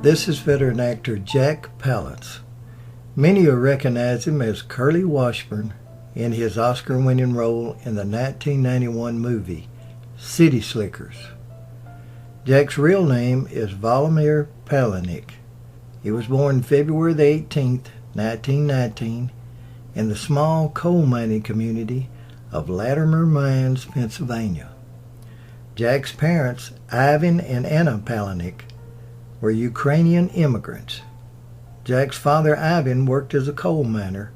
This is veteran actor Jack Palance. Many will recognize him as Curly Washburn in his Oscar-winning role in the 1991 movie City Slickers. Jack's real name is Vladimir Palaniuk. He was born February the 18th, 1919, in the small coal mining community of Latimer Mines, Pennsylvania. Jack's parents, Ivan and Anna Palaniuk, were Ukrainian immigrants. Jack's father, Ivan, worked as a coal miner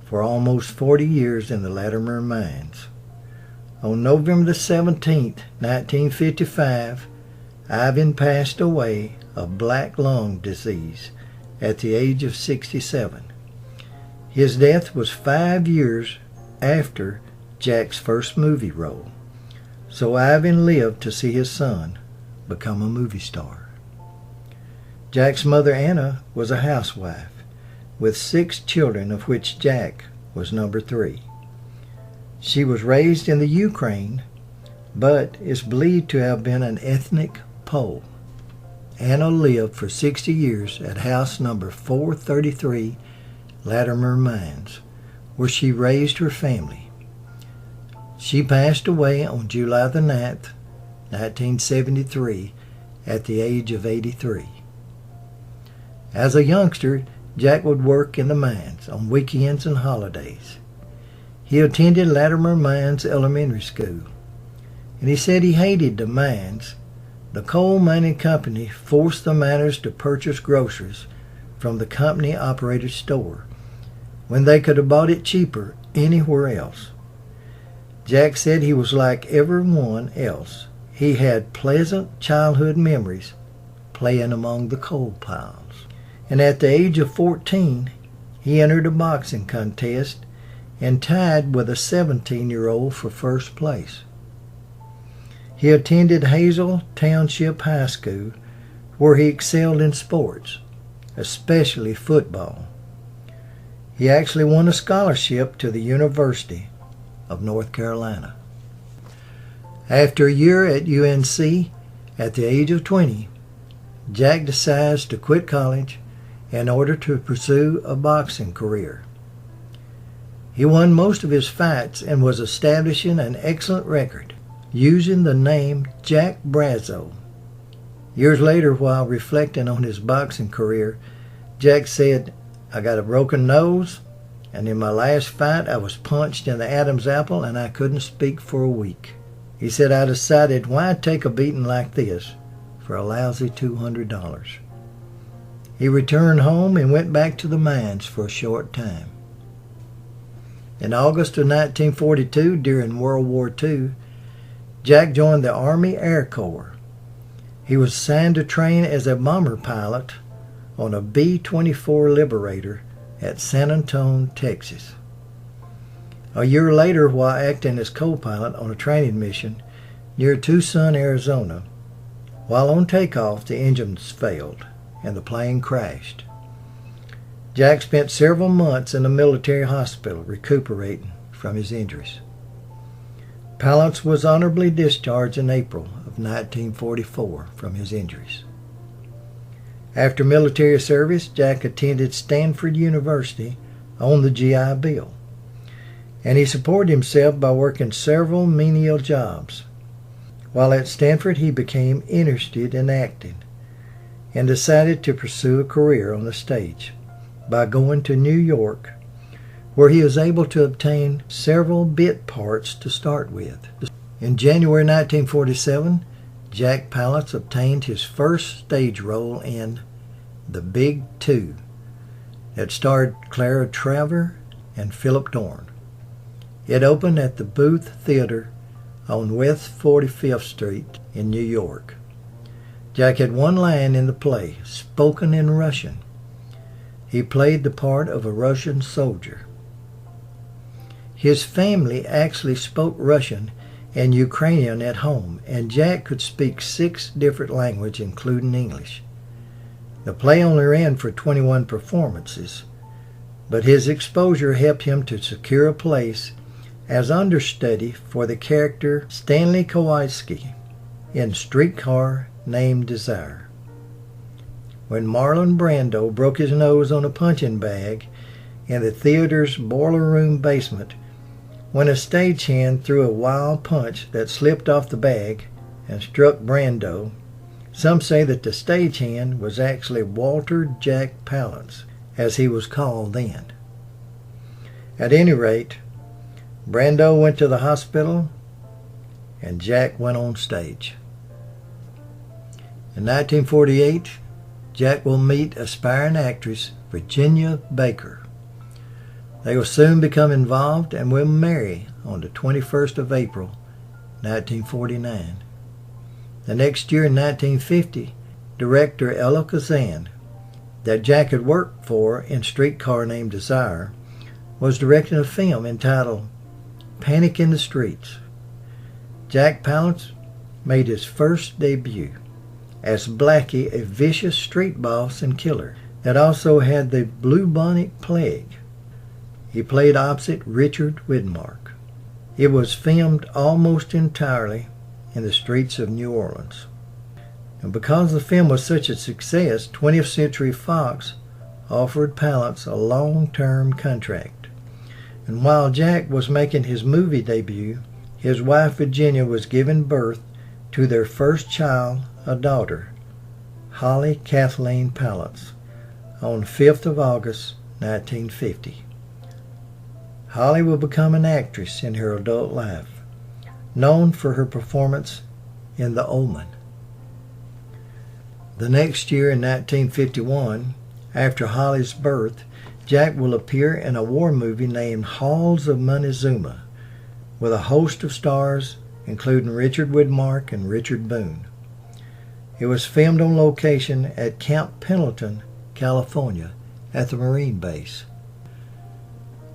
for almost 40 years in the Latimer Mines. On November the 17th, 1955, Ivan passed away of black lung disease at the age of 67. His death was 5 years after Jack's first movie role, so Ivan lived to see his son become a movie star. Jack's mother, Anna, was a housewife with 6 children, of which Jack was number 3. She was raised in the Ukraine, but is believed to have been an ethnic Pole. Anna lived for 60 years at house number 433 Latimer Mines, where she raised her family. She passed away on July the 9th, 1973, at the age of 83. As a youngster, Jack would work in the mines on weekends and holidays. He attended Latimer Mines Elementary School, and he said he hated the mines. The coal mining company forced the miners to purchase groceries from the company-operated store when they could have bought it cheaper anywhere else. Jack said he was like everyone else. He had pleasant childhood memories playing among the coal piles. And at the age of 14, he entered a boxing contest and tied with a 17-year-old for first place. He attended Hazel Township High School, where he excelled in sports, especially football. He actually won a scholarship to the University of North Carolina. After a year at UNC, at the age of 20, Jack decides to quit college in order to pursue a boxing career. He won most of his fights and was establishing an excellent record using the name Jack Brazzo. Years later, while reflecting on his boxing career, Jack said, "I got a broken nose, and in my last fight I was punched in the Adam's apple and I couldn't speak for a week." He said, "I decided, why take a beating like this for a lousy $200? He returned home and went back to the mines for a short time. In August of 1942, during World War II, Jack joined the Army Air Corps. He was assigned to train as a bomber pilot on a B-24 Liberator at San Antonio, Texas. A year later, while acting as co-pilot on a training mission near Tucson, Arizona, while on takeoff, the engines failed and the plane crashed. Jack spent several months in a military hospital recuperating from his injuries. Palance was honorably discharged in April of 1944 from his injuries. After military service, Jack attended Stanford University on the GI Bill, and he supported himself by working several menial jobs. While at Stanford, he became interested in acting and decided to pursue a career on the stage by going to New York, where he was able to obtain several bit parts to start with. In January 1947, Jack Palance obtained his first stage role in The Big Two that starred Clara Traver and Philip Dorn. It opened at the Booth Theater on West 45th Street in New York. Jack had one line in the play, spoken in Russian. He played the part of a Russian soldier. His family actually spoke Russian and Ukrainian at home, and Jack could speak 6 different languages, including English. The play only ran for 21 performances, but his exposure helped him to secure a place as understudy for the character Stanley Kowalski in Streetcar Named Desire. when Marlon Brando broke his nose on a punching bag in the theater's boiler room basement when a stagehand threw a wild punch that slipped off the bag and struck Brando. Some say that the stagehand was actually Walter Jack Palance, as he was called then. At any rate, Brando went to the hospital and Jack went on stage. In 1948, Jack will meet aspiring actress Virginia Baker. They will soon become involved and will marry on the 21st of April, 1949. The next year in 1950, director Ella Kazan, that Jack had worked for in Streetcar Named Desire, was directing a film entitled Panic in the Streets. Jack Palance made his first debut as Blackie, a vicious street boss and killer that also had the bubonic plague. He played opposite Richard Widmark. It was filmed almost entirely in the streets of New Orleans. And because the film was such a success, 20th Century Fox offered Palance a long-term contract. And while Jack was making his movie debut, his wife Virginia was giving birth to their first child, a daughter, Holly Kathleen Palance, on 5th of August, 1950. Holly will become an actress in her adult life, known for her performance in The Omen. The next year, in 1951, after Holly's birth, Jack will appear in a war movie named Halls of Montezuma, with a host of stars including Richard Widmark and Richard Boone. It was filmed on location at Camp Pendleton, California, at the Marine base.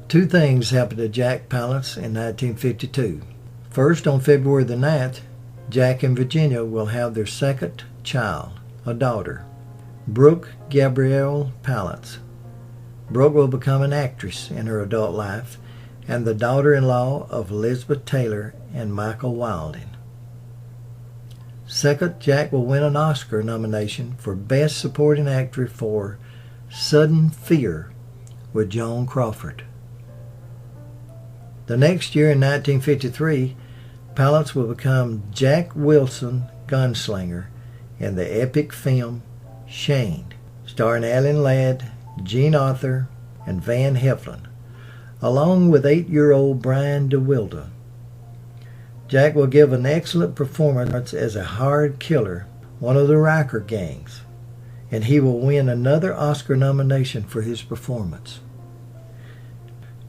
Two things happened to Jack Palance in 1952. First, on February the 9th, Jack and Virginia will have their second child, a daughter, Brooke Gabrielle Palance. Brooke will become an actress in her adult life and the daughter-in-law of Elizabeth Taylor and Michael Wilding. Second, Jack will win an Oscar nomination for Best Supporting Actor for Sudden Fear with Joan Crawford. The next year, in 1953, Palance will become Jack Wilson Gunslinger in the epic film Shane, starring Alan Ladd, Jean Arthur, and Van Heflin, along with 8-year-old Brian DeWilde. Jack will give an excellent performance as a hired killer, one of the Riker gangs, and he will win another Oscar nomination for his performance.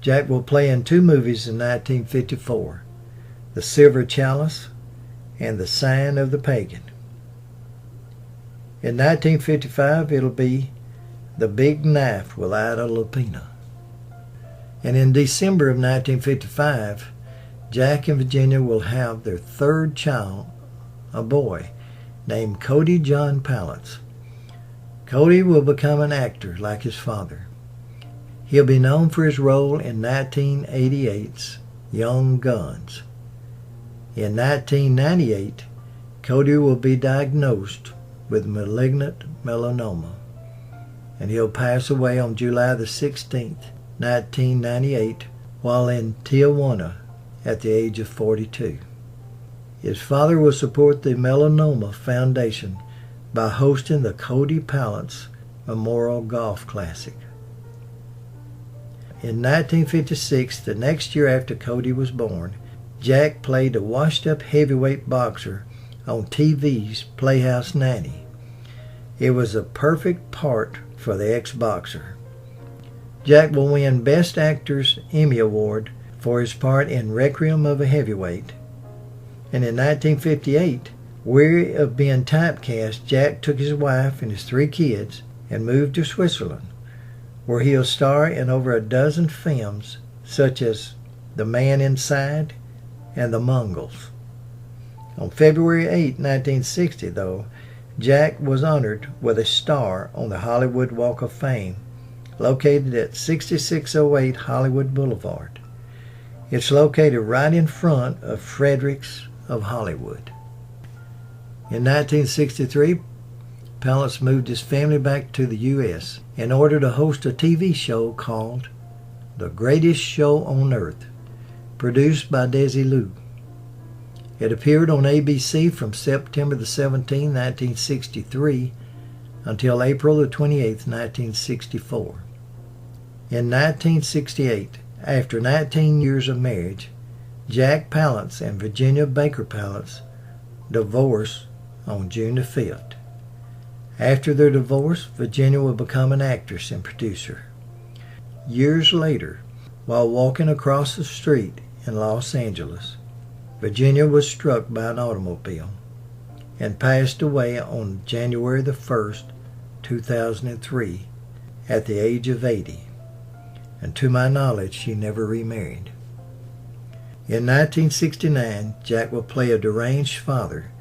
Jack will play in two movies in 1954, The Silver Chalice and The Sign of the Pagan. In 1955, it'll be The Big Knife with Ida Lupino. And in December of 1955, Jack and Virginia will have their third child, a boy, named Cody John Palance. Cody will become an actor like his father. He'll be known for his role in 1988's Young Guns. In 1998, Cody will be diagnosed with malignant melanoma, and he'll pass away on July the 16th, 1998, while in Tijuana at the age of 42. His father will support the Melanoma Foundation by hosting the Cody Palance Memorial Golf Classic. In 1956, the next year after Cody was born, Jack played a washed-up heavyweight boxer on TV's Playhouse 90. It was a perfect part for the ex-boxer. Jack will win Best Actor's Emmy Award for his part in Requiem of a Heavyweight. And in 1958, weary of being typecast, Jack took his wife and his 3 kids and moved to Switzerland, where he'll star in over a dozen films such as The Man Inside and The Mongols. On February 8, 1960, though, Jack was honored with a star on the Hollywood Walk of Fame, located at 6608 Hollywood Boulevard. It's located right in front of Frederick's of Hollywood. In 1963, Palance moved his family back to the U.S. in order to host a TV show called The Greatest Show on Earth, produced by Desilu. It appeared on ABC from September the 17th, 1963 until April the 28th, 1964. In 1968, after 19 years of marriage, Jack Palance and Virginia Baker Palance divorced on June the 5th. After their divorce, Virginia would become an actress and producer. Years later, while walking across the street in Los Angeles, Virginia was struck by an automobile and passed away on January the 1st, 2003, at the age of 80. And to my knowledge, she never remarried. In 1969, Jack will play a deranged father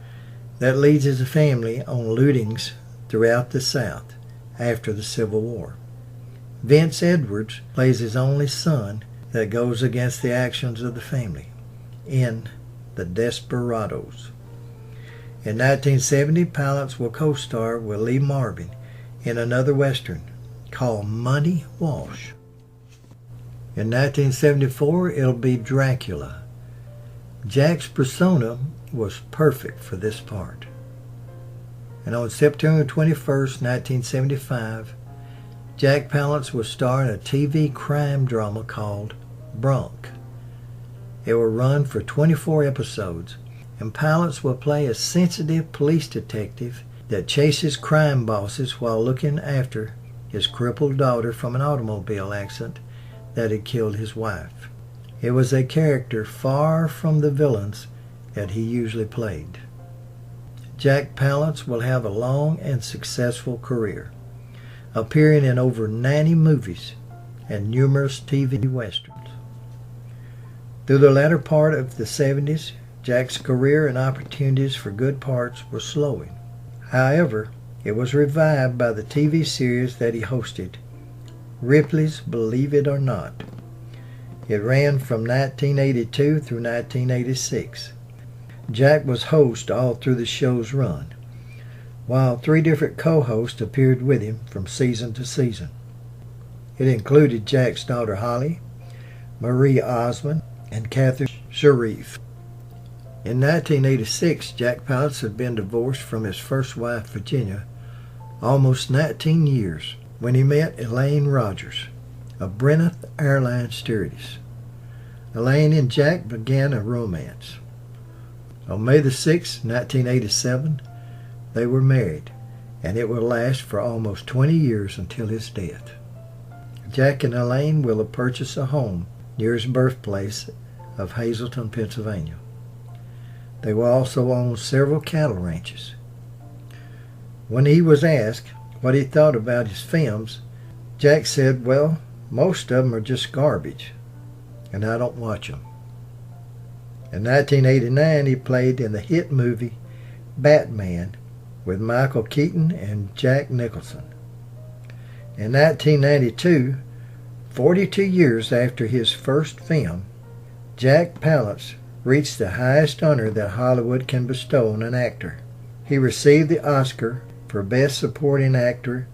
that leads his family on lootings throughout the South after the Civil War. Vince Edwards plays his only son that goes against the actions of the family in The Desperados. In 1970, Palance will co-star with Lee Marvin in another Western called Money Wash. In 1974, it'll be Dracula. Jack's persona was perfect for this part. And on September 21st, 1975, Jack Palance will star in a TV crime drama called Bronk. It will run for 24 episodes, and Palance will play a sensitive police detective that chases crime bosses while looking after his crippled daughter from an automobile accident that had killed his wife. It was a character far from the villains that he usually played. Jack Palance will have a long and successful career, appearing in over 90 movies and numerous TV westerns. Through the latter part of the 70s, Jack's career and opportunities for good parts were slowing. However, it was revived by the TV series that he hosted, Ripley's Believe It or Not. It ran from 1982 through 1986. Jack was host all through the show's run, while 3 different co-hosts appeared with him from season to season. It included Jack's daughter Holly, Marie Osmond, and Catherine Sharif. In 1986, Jack Palance had been divorced from his first wife, Virginia, almost 19 years when he met Elaine Rogers, a Brenneth Airlines stewardess. Elaine and Jack began a romance. On May the 6th, 1987, they were married, and it will last for almost 20 years until his death. Jack and Elaine will have purchased a home near his birthplace of Hazleton, Pennsylvania. They will also own several cattle ranches. When he was asked what he thought about his films, Jack said, "Well, most of them are just garbage, and I don't watch them." In 1989, he played in the hit movie Batman with Michael Keaton and Jack Nicholson. In 1992, 42 years after his first film, Jack Palance reached the highest honor that Hollywood can bestow on an actor. He received the Oscar for Best Supporting Actor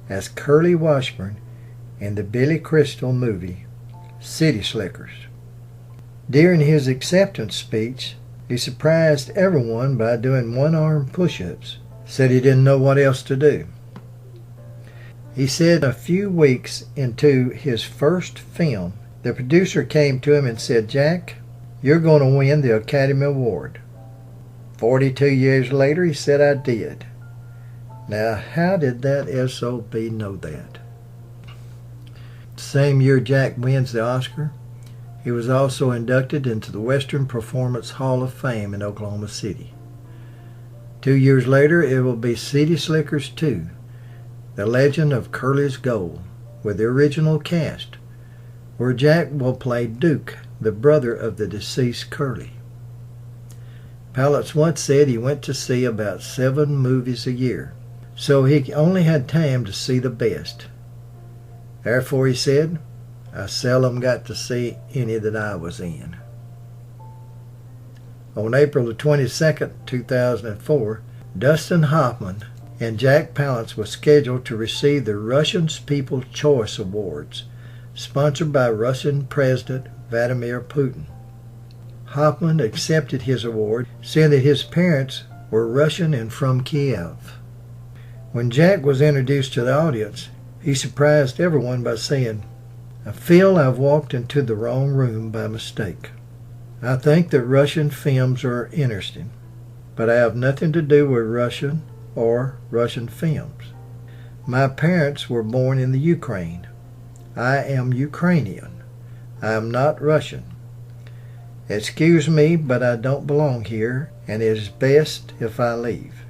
as Curly Washburn in the Billy Crystal movie City Slickers. During his acceptance speech, he surprised everyone by doing one-arm push-ups. Said he didn't know what else to do. He said a few weeks into his first film, the producer came to him and said, "Jack, you're going to win the Academy Award." 42 years later, he said, "I did." Now, how did that SOB know that? The same year Jack wins the Oscar, he was also inducted into the Western Performance Hall of Fame in Oklahoma City. 2 years later, it will be City Slickers 2, The Legend of Curly's Gold, with the original cast, where Jack will play Duke, the brother of the deceased Curly. Palance once said he went to see about 7 movies a year, so he only had time to see the best. Therefore, he said, "I seldom got to see any that I was in." On April the 22nd, 2004, Dustin Hoffman and Jack Palance was scheduled to receive the Russian People's Choice Awards, sponsored by Russian President Vladimir Putin. Hoffman accepted his award, saying that his parents were Russian and from Kiev. When Jack was introduced to the audience, he surprised everyone by saying, "I feel I've walked into the wrong room by mistake. I think that Russian films are interesting, but I have nothing to do with Russian or Russian films. My parents were born in the Ukraine. I am Ukrainian. I am not Russian. Excuse me, but I don't belong here, and it is best if I leave."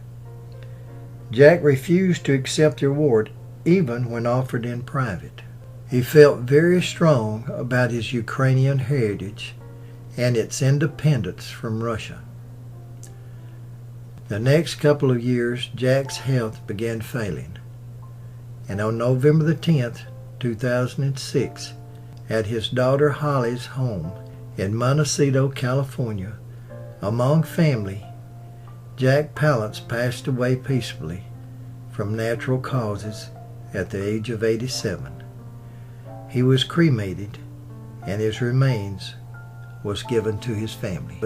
Jack refused to accept the award, even when offered in private. He felt very strong about his Ukrainian heritage and its independence from Russia. The next couple of years, Jack's health began failing, and on November the 10th, 2006, at his daughter Holly's home in Montecito, California, among family, Jack Palance passed away peacefully from natural causes at the age of 87. He was cremated, and his remains was given to his family.